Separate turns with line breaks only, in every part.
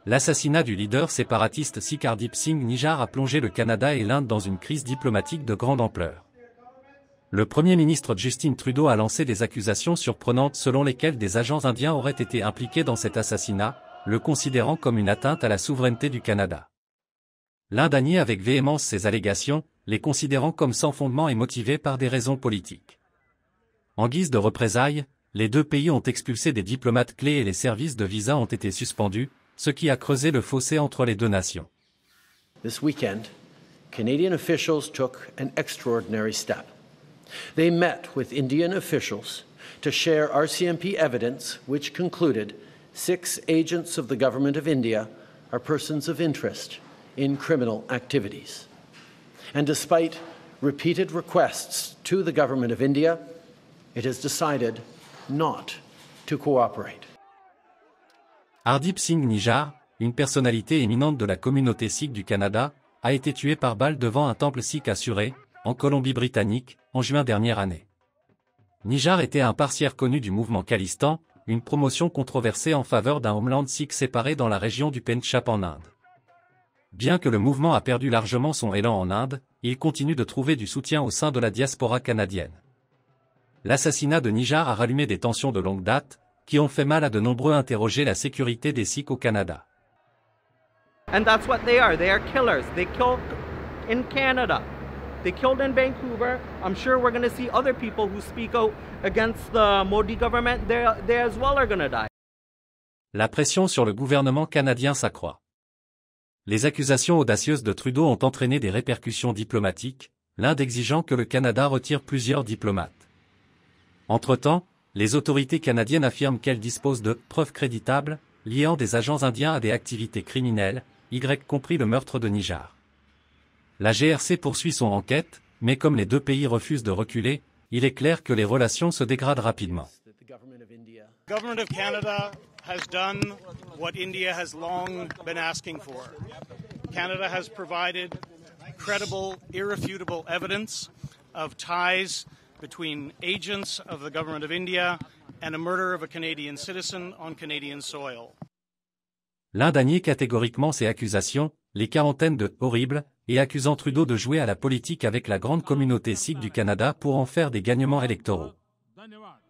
L'assassinat du leader séparatiste Sikh Hardeep Singh Nijjar a plongé le Canada et l'Inde dans une crise diplomatique de grande ampleur. Le Premier ministre Justin Trudeau a lancé des accusations surprenantes selon lesquelles des agents indiens auraient été impliqués dans cet assassinat, le considérant comme une atteinte à la souveraineté du Canada. L'Inde a nié avec véhémence ces allégations, les considérant comme sans fondement et motivées par des raisons politiques. En guise de représailles, les deux pays ont expulsé des diplomates clés et les services de visa ont été suspendus, ce qui a creusé le fossé entre les deux nations.
This weekend, Canadian officials took an extraordinary step. They met with Indian officials to share RCMP evidence which concluded 6 agents of the Government of India are persons of interest in criminal activities. And despite repeated requests to the Government of India, it has decided not to cooperate.
Hardeep Singh Nijjar, une personnalité éminente de la communauté sikh du Canada, a été tué par balle devant un temple sikh à Surrey, en Colombie-Britannique, en juin dernière année. Nijjar était un partiaire connu du mouvement Khalistan, une promotion controversée en faveur d'un homeland sikh séparé dans la région du Pendjab en Inde. Bien que le mouvement a perdu largement son élan en Inde, il continue de trouver du soutien au sein de la diaspora canadienne. L'assassinat de Nijjar a rallumé des tensions de longue date, qui ont fait mal à de nombreux interroger la sécurité des Sikhs au Canada.
And that's what they are killers. They killed in Canada. They killed in Vancouver. I'm sure we're going to see other people who speak out against the Modi government. They as well are going to die.
La pression sur le gouvernement canadien s'accroît. Les accusations audacieuses de Trudeau ont entraîné des répercussions diplomatiques, l'Inde exigeant que le Canada retire plusieurs diplomates. Entre-temps, les autorités canadiennes affirment qu'elles disposent de « preuves créditables » liant des agents indiens à des activités criminelles, y compris le meurtre de Nijjar. La GRC poursuit son enquête, mais comme les deux pays refusent de reculer, il est clair que les relations se dégradent rapidement.
The Government of Canada has done what India has long been asking for. Canada has provided credible, irrefutable evidence of ties between agents of the Government of India and a murder of a Canadian citizen on Canadian soil.
L'Inde a nié catégoriquement ces accusations, les quarantaines de « horribles » et accusant Trudeau de jouer à la politique avec la grande communauté sikh du Canada pour en faire des gagnements électoraux.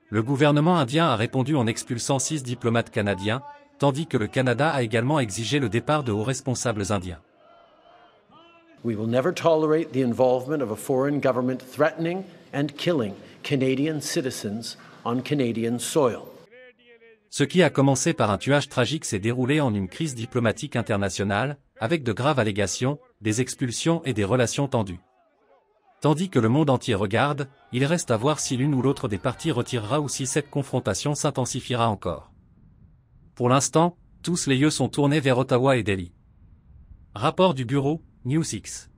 Le gouvernement indien a répondu en expulsant 6 diplomates canadiens, tandis que le Canada a également exigé le départ de hauts responsables indiens.
We will never tolerate the involvement of a foreign government threatening and killing Canadian citizens on Canadian soil.
Ce qui a commencé par un tuage tragique s'est déroulé en une crise diplomatique internationale, avec de graves allégations, des expulsions et des relations tendues. Tandis que le monde entier regarde, il reste à voir si l'une ou l'autre des parties retirera ou si cette confrontation s'intensifiera encore. Pour l'instant, tous les yeux sont tournés vers Ottawa et Delhi. Rapport du bureau, News6.